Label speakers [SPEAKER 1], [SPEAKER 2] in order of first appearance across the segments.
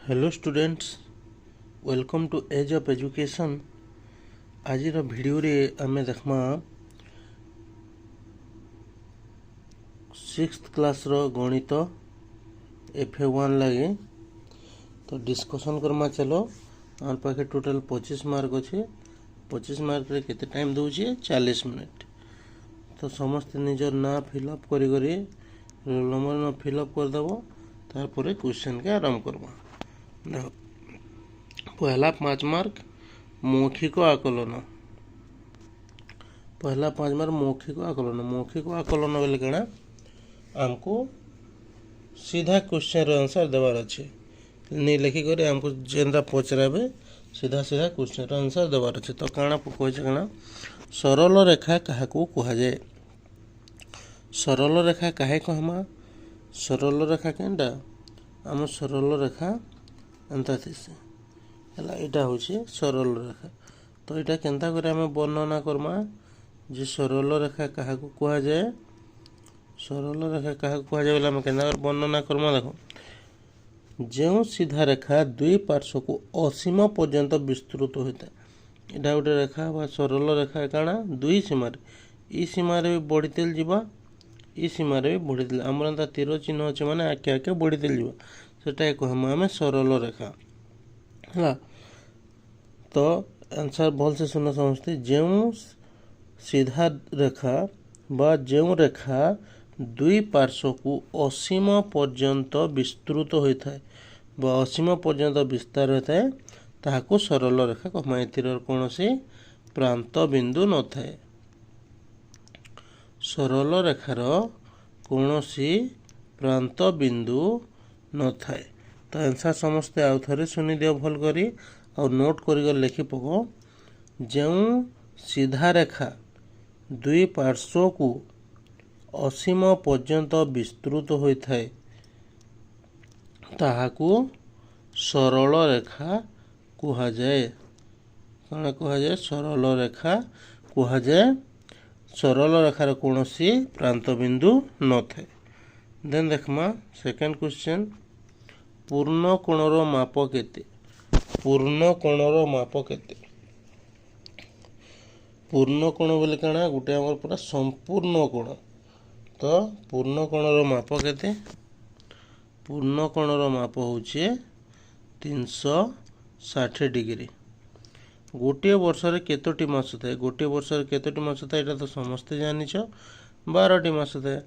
[SPEAKER 1] Hello students, welcome to age of education. आज video रे आमे देखमा 6th क्लास रो गणित FA1 लगे तो डिस्कशन करमा। चलो आम पाखे टोटल 25 मार्क अच्छे। 25 मार्क रे केते टाइम दूचे 40 मिनट। तो समस्त निजर ना फिलअप करी रोल नंबर ना फिलअप करदेव, तार क्वेश्चन के आरंभ करवा। देखो पहला 5 मार्क मौखिक आकलन। पहला 5 मार्क मौखिक आकलन। मौखिक आकलन बोले कण आमको सीधा क्वेश्चन आंसर देवार अच्छे। नहीं लिखिक आमको जेनता पचराबे सीधा सीधा क्वेश्चन आंसर देवार अच्छे। तो काଣା कहे कण सरल रेखा क्या कहुए। सरल रेखा काहे कहमा। सरल रेखा केनटा आम सरल रेखा एंता थीसे है। यहाँ हूँ सरल रेखा। तो यहाँ केन्ता कर आम वर्णना करमा जे सरल रेखा क्या कहुए। सरल रेखा क्या कहुए बोले आम केन्ता कर वर्णना करमा। देखो जो सीधा रेखा दुई पार्श्व को असीम पर्यंत विस्तृत होता है। यहाँ गोटे रेखा बा सरल रेखा काଣା दुई सीमार ई सीमार भी बढ़ीतेल जीवा, ई सीमार भी बढ़ीतेल आमर एंता तीर चिन्ह अच्छे माने आके आके बढ़ीतेल जीवा, सेटा कहमा आम सरल रेखा है। तो आंसर भल से सुन समझते। जो सीधा रेखा बा जो रेखा दुई पार्श्व को असीम पर्यंत विस्तृत होता है बा असीम पर्यंत विस्तार होता है ताहाको सरल रेखा कहमा। एतिर कौनसी प्रांत बिंदु न थाए। सरल रेखार कौनसी प्रांत बिंदु न थाए। तो आंसर समस्ते आउ थे सुनी दियो भल करी और नोट कर लिखि पको। जो सीधा रेखा दुई पार्श्व को असीम पर्यंत विस्तृत होता है ताहाको सरल रेखा कहुए। कौन कहुए सरल रेखा कहुए। सरल रेखार कौनसी प्रांत बिंदु न थाए। देन देखमा सेकेंड क्वेश्चन। पूर्ण कोणर माप केते। पूर्ण कोणर माप केते। पूर्ण कोण बोले काଣା गोटे आमर पूरा संपूर्ण कोण। तो पूर्ण कोणर माप केते। पूर्ण कोणर माप होचे 360 डिग्री। गोटे वर्ष रे केतोटी मास थाए। गोटे वर्ष रे केतोटी मास थाए एटा तो समस्ते जानिछ 12टी मास थाए।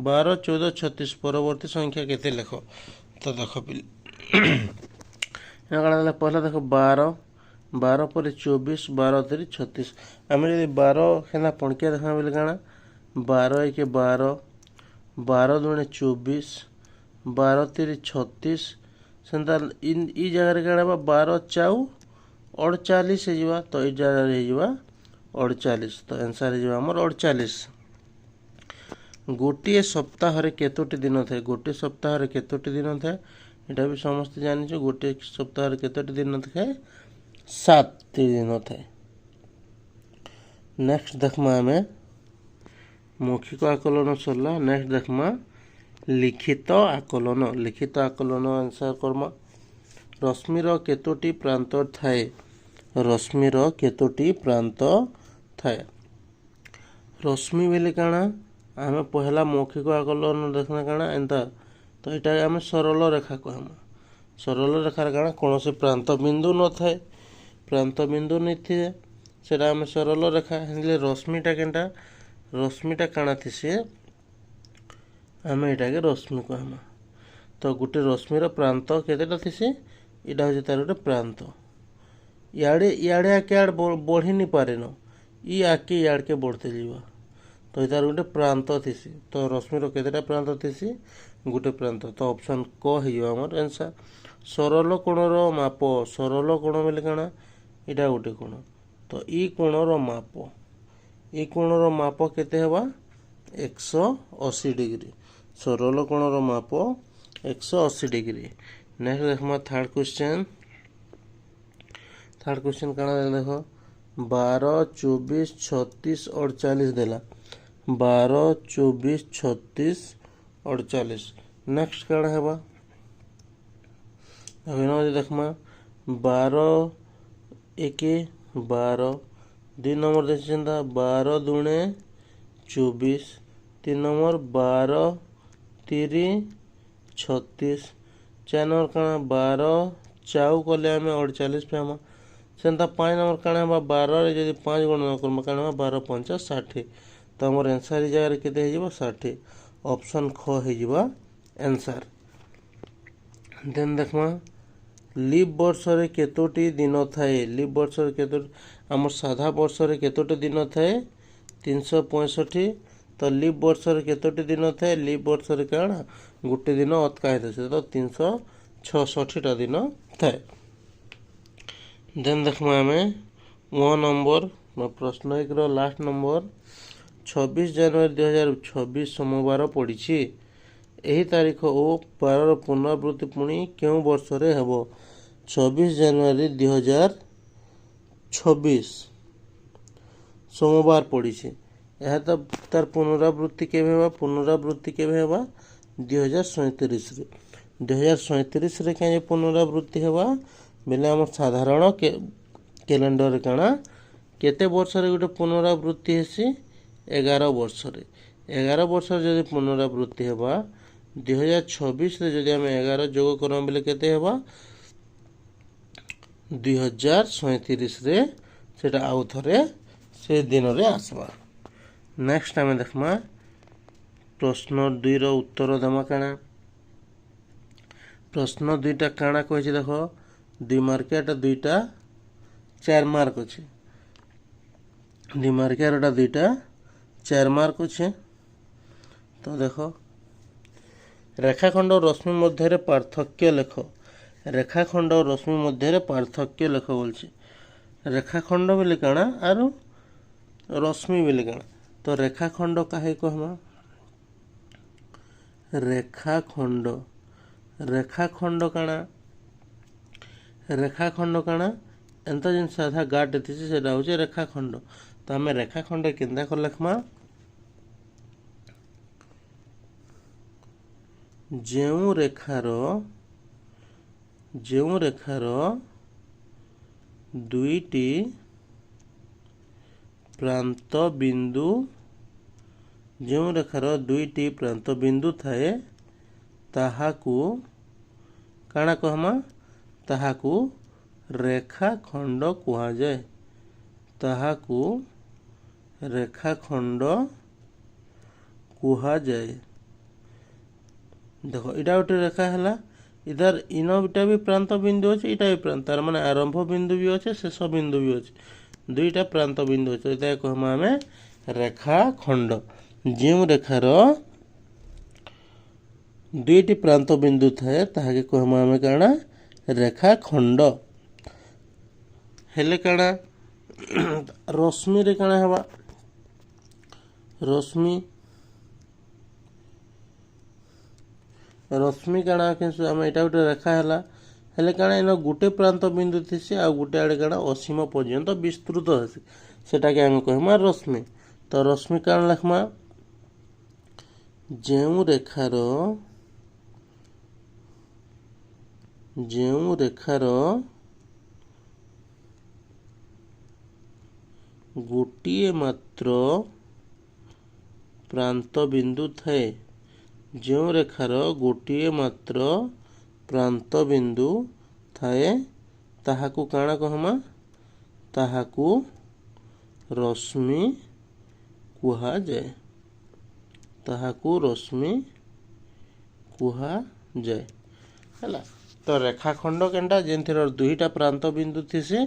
[SPEAKER 1] 12, 14, 36 परवर्ती संख्या केते लेख। तो देखो पहला देखो 12, 12 पर 24, 12 3 36। आम जब 12 है पणकिया देखा बोले काଣା 12 1 12, 12 2 24, 12 3 36। सेंता ई जगह काଣା 12 चाउ 48 हो। तो ये जगह हो 48। तो आंसर हो आमर 48। गोटे सप्ताह केतोटी दिन थाए। गोटे सप्ताह केतोटी दिन थाए यहाँ भी समस्त जानी। गोटे सप्ताह केतोटी दिन थाए 7 दिन थाए। नेक्स्ट देखमा आमे मौखिक आकलन सरला। नेक्स्ट देखमा लिखित आकलन। लिखित आकलन आंसर करमा। रश्मिर केतोटी प्रांत थाए। रश्मिर केतोटी प्रांत थाए। रश्मि बेले काଣା आम पहला मौखिक आकलन देखना काଣା एंता। तो यहाँ आम सरल रेखा कहमा। सरल रेखार काଣା कौन से प्रांत बिंदु न थाए। प्रांत बिंदु नहीं थे सेटा आम सरल रेखा हेले। रश्मिटा केनटा रश्मिटा काଣା थीसे आम यहाँ के रश्मि कहमा। तो गोटे रश्मिर प्रांत केतेटा थीसे यहाँ हूँ तार गोटे प्रांत। इे इे आके आड़ बढ़ी नहीं पारे न ई आके इड़ के बढ़ते जीवा। तो तार गोटे प्रांत थीसी। तो रश्मिर केतेटा प्रांत थीसी गोटे प्रांत। तो ऑप्शन क हो आमर आंसर। सरल कोणर माप। सरल कोण बोले काଣା यहाँ गोटे कोण। तो ई कोणर माप। ई कोणर माप केते हेबा 180 डिग्री। सरल कोणर माप 180 डिग्री। नेक्स्ट देखमा थर्ड क्वेश्चन। थर्ड क्वेश्चन काଣା देखो 12, 24, 36, 48 देला। 12, 24, 36, 48। नेक्स्ट काଣା हेबा अभिनव देखमा 12 2 नंबर देखिए 12 दूणे 24 3 नंबर 12 3 36 4 नंबर काଣା 12 चाउ कले आम 48 पाइमा सेन्ता 5 नंबर काଣା हम 12 जब 5 गुण न करमा काଣା 12 5 60 तो आमर एनसर जगह के 60 ऑप्शन ख हो एनसर। देन देखमा लीप वर्ष रे केतोटी दिन थाए लीप वर्ष रे केतोटी आमर साधा वर्ष रे केतोटी दिन थाए 365 तो लीप वर्ष रे केतोटी दिन थाए लीप वर्ष रे काଣା गोटे दिन अतकाहित से तो 366 दिन थाए। देन देखमा आमे 1 नंबर प्रश्न 1 रो लास्ट नंबर 26 जनवरी 2026 सोमवार पड़ी यही तारीख ओ 12 पुनरावृत्ति पुणी क्यों वर्ष रे हेबो 26 जनवरी 2026 सोमवार पड़ी यह तो तार पुनरावृत्ति के पुनरावृत्ति के 2037 रे 2037 रे क्या पुनरावृत्ति हेबा बेले आम साधारण कैलेंडर काଣା केते वर्ष रे गोटे पुनरावृत्ति हेसी 11 वर्ष रे 11 वर्ष जदि पुनरावृत्ति हेबा 2026 रे जदि आम 11 जोग करमा बेले केते हेबा 2037 रे सेटा आउ थरे से दिन रे आसबा। नेक्स्ट आम देखमा प्रश्न 2 रो उत्तर देमा काଣା प्रश्न 2टा काଣା कहि देखो 2 मार्कियाटा 2टा 4 मार्क अच्छे 2 मार्कियाटा 2टा 4 मार्क अच्छे तो देखो रेखाखंड और रश्मि मध्य पार्थक्य लेख रेखाखंड और रश्मि मध्य पार्थक्य लेख बोलছি रेखाखंड बोले काଣା आरो रश्मि बोले काଣା तो रेखाखंड काहे कहमा रेखाखंड रेखाखंड काଣା रेखाखंड काଣା एंता जिन साधा गाट थी से हूँ रेखाखंड तो आम रेखाखंड केन्दा कर लिखमा जेउ रेखार दुईटी प्रांत बिंदु जेउ रेखार दुईटी प्रांत बिंदु थाए ताहाकू काଣା कहमा ताहाकू रेखाखंड कुहा जाए ताहाकू रेखाखंड कुहा जाए। देखो इटा गोटे रेखा है इधर इनटा भी प्रांत बिंदु अच्छे इटा भी प्रांत तार माने आरंभ बिंदु भी अच्छे शेष बिंदु भी अच्छे दुईटा प्रांत बिंदु अच्छे इटा कहमा आमे रेखाखंड जो रेखार दुईटी प्रांत बिंदु थाए ताहाके कहमा आमे काଣା रेखाखंड हेले काଣା रश्मि रे काଣା हेबा रश्मि काଣା कि आम एटा गोटे रेखा है हेले काଣା इन गोटे प्रांत बिंदु थी आ गोटे आड़े काଣା असीम पर्यंत विस्तृत हेसी सेटा के आम कहमा रश्मि तो रश्मि काଣା लिखमा जेउ रेखार गोटिए मात्र प्रांत बिंदु थाए जो रेखार गोटिए मात्र प्रांत बिंदु थाए ताहाकू काଣା कहमा ताहाकू रश्मि कुहा जाए ताहाकू रश्मि कुहा जाए है तो रेखाखंड केनटा जेनथिर दुईटा प्रांत बिंदु थीसे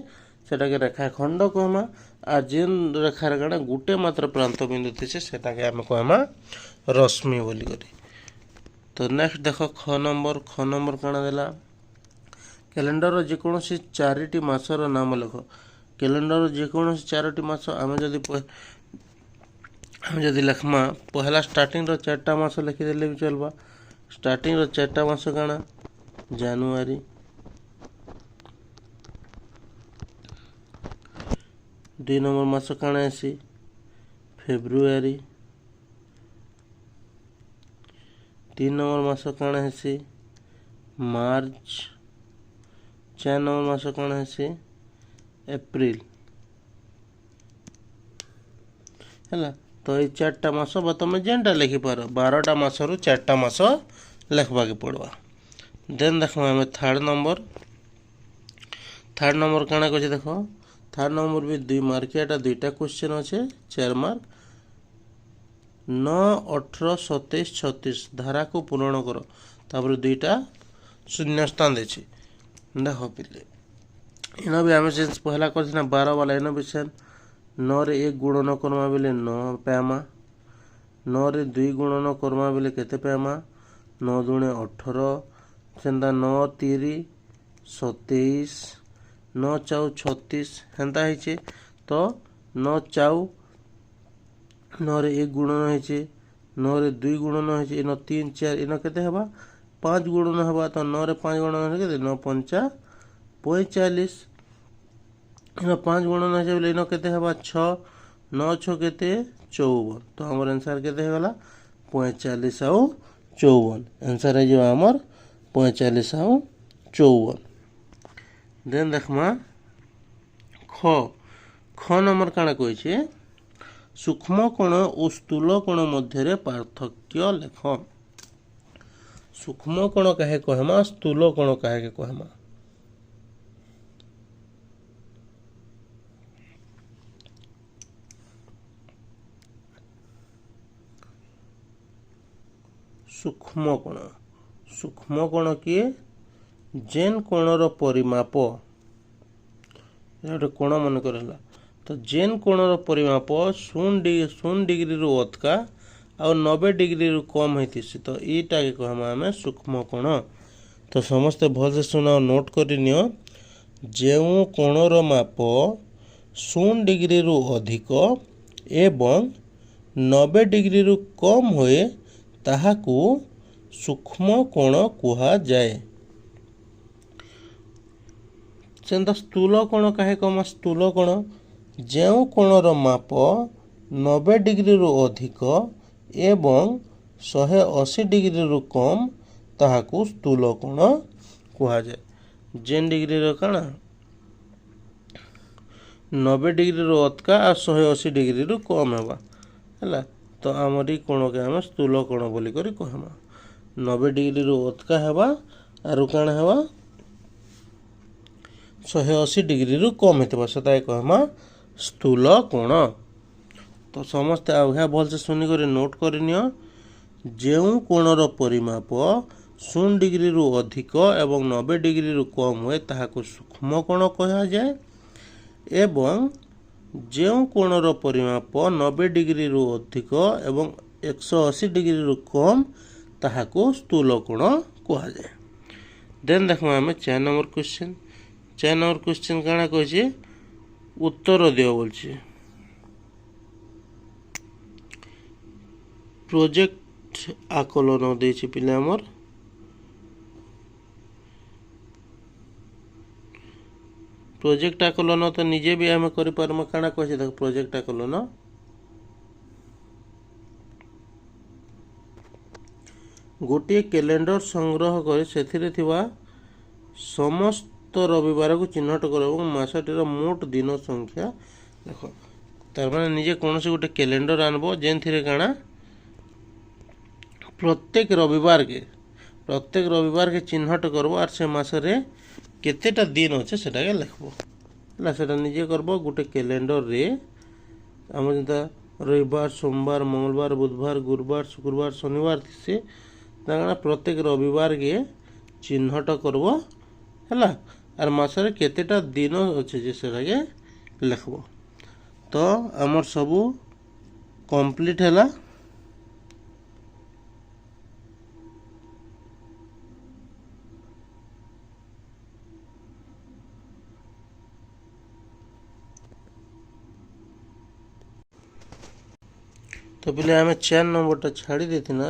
[SPEAKER 1] सेटा के रेखाखंड कहमा आ जेन रेखार काଣା गोटे मात्र प्रांत बिंदु थीसे सेटा के आम कहमा रश्मि बोली करी। तो नेक्स्ट देखो ख नंबर काଣା देला कैलेंडर जेकोसी 4टी मासर नाम लिख कैलेंडर जेकोसी 4टी मास आम जदि लिखमा पहला स्टार्टिंग 4टा मास लिखिदेले भी चलबा स्टार्टिंग 4टा मास काଣା जानुआरी दुई नंबर मास काଣା आसी फेब्रुआरी 3 नंबर मास काଣା हेसी मार्च चार नंबर मास कौन है एप्रिल है। तो ये चार्टा मास तुम जेनटा लिखिपार 12टा मासरू 4टा मास लिखवा के पड़वा। देन देख आम थर्ड नंबर कण कहे देख थर्ड नंबर भी 2 मार्कियाटा 2टा क्वेश्चन अच्छे 4 मार्क 9, 18, 27, 36 धारा को पूरण कर तापर 2टा शून्य स्थान देछि देख पिले इन भी आम पहला कर 12 वाला इन भी सेम 9 रे 1 गुणन करमा बेले 9 पामा 9 रे 2 गुणन करमा बेले केते पामा 9 दूणे 18 सेंदा 9 3 27 9 4 36 हेन्ता है। तो 9 4 9 रे 1 गुणन है 9 रे 2 गुणन है इन 3 4 इन केते हबा 5 गुणन हबा। तो 9 रे 5 गुणन है 9 5 45 इन 5 गुणन है बोले इन केते हबा 6 9 6 केते 54। तो हमर आंसर केते हेगला 45 आउ 54 आंसर है जो हमर 45 आउ 54। देन देखमा ख नंबर काना कहिछे सूक्ष्म कोण और स्थूल कोण मध्य पार्थक्य लेख। सूक्ष्म कोण काहे कहमा स्थूल कोण काहे कहमा। सूक्ष्म कोण किए जेन कोणर परिमाप गोटे कोण मन कर तो जेन कोणर परिमाप 0 डिग्री रु अतका आ 90 डिग्री रु कम होती तो यीटा के कहमा आम सूक्ष्म कोण। तो समस्ते भल से सुना नोट कर नियो जो कोणर माप 0 डिग्री रु अधिक एवं 90 डिग्री रु कम होए ताहाकू सूक्ष्म कोण कुहा जाए। सेंता स्थूल कोण काहे कमा स्थूल कोण जो कोणर माप 90 डिग्री रु अधिक एवं 180 डिग्री रु कम ताहाकू स्थूल कोण कुहा जाए। जेन डिग्री रो काना 90 डिग्री रु अधिका आ 180 डिग्री रु कम हेबा हैला। तो आमरी कोण के हम स्थूल कोण बोली करी कहमा 90 डिग्री रु अधिका हेबा आरु काना हेबा 180 डिग्री रु कम हेतबा सता कहमा स्थूल कोण। तो समस्त आघा भल से सुनी कर नोट कर नियो जो कोणर परिमाप 0 डिग्री रु अधिक एवं 90 डिग्री रु कम हुए ताहाकू सूक्ष्म कोण कहा जाए एवं जो कोणर परिमाप 90 डिग्री रु अधिक एवं 180 डिग्री रु कम ताहाकू स्थूल कोण कहा जाए। देन देखमा आम 4 नंबर क्वेश्चन काना कहे उत्तर दियो बोलछे प्रोजेक्ट आकलन देछि पिले हमर प्रोजेक्ट आकलन तो निजे भी आम करि पारमा काना कहे देख प्रोजेक्ट आकलन गोटे कैलेंडर संग्रह कर सेथिरे थिबा समस्त रविवार को चिन्हट कर मासटीर मोट दिन संख्या देख तार माने निजे कौन से गोटे कैलेंडर आनबो जेन थिरे काना प्रत्येक रविवार के चिन्हट करबो आर से मासरे केतेटा दिन अच्छे सेटा के लिखबो हला सेटा निजे करबो गोटे कैलेंडर रे हम जंता रविवार सोमवार मंगलवार बुधवार गुरुवार शुक्रवार शनिवार से ताना प्रत्येक रविवार के चिन्हट करबो हला आर मासरे केतेटा दिन अच्छे जे सेटा के लिखबो। तो हमर सबू कंप्लीट हैला। तो पहले आम 4 नंबरटा छाड़ी देती ना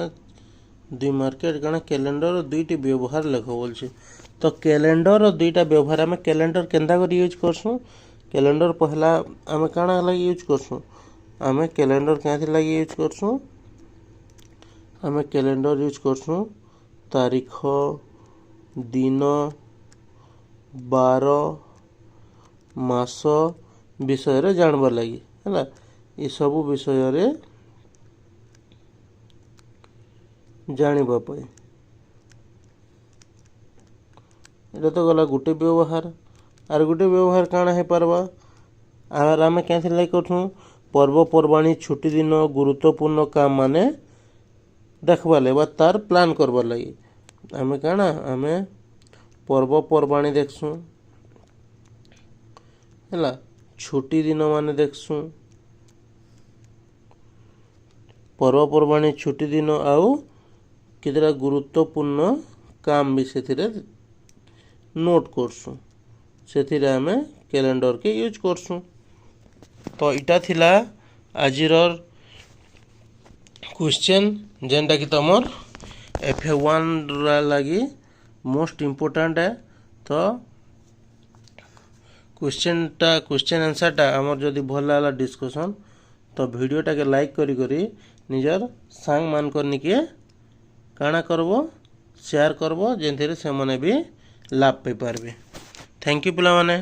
[SPEAKER 1] 2 मार्केट काना कैलेंडर और 2टी व्यवहार लिख बोल। तो कैलेंडर और 2टा व्यवहार आम कैलेंडर केंदा कर यूज करसुँ कैलेंडर पहला आम काना लगी यूज करसुँ आम कैलेंडर क्या लगी यूज करसुँ आम कैलेंडर यूज करसुँ तारीख दिन 12 मास विषय जानवर लगी है ये सब विषय जानापी ये तो गला गोटे व्यवहार आर गोटे व्यवहार काଣା है पारबा आर आम क्या करूँ पर्वपर्वाणी छुट्टी दिन गुरुत्वपूर्ण काम माने देखवा लगे तार प्लान करवार लगी आम काଣା आम पर्वपर्वाणी देखसूँ है छुट्टी दिन माने देखसूँ पर्वपर्वाणी छुट्टी दिन आउ कितरा गुरुत्वपूर्ण काम भी से नोट करसूँ से आम कैलेंडर के यूज करसूँ। तो इटा थिला आजिर क्वेश्चन जेनटा कि तुमर FA1 लगी मोस्ट इम्पोर्टाट है। तो क्वेश्चन आंसरटा आमर जदि भल लगा डिस्कसन तो वीडियोटा के लाइक करी निजर सांग मान निके काଣା करबो शेयर करबो जेनथिरे से मने भी लाभ पाई पारबे। थैंक यू पिला माने।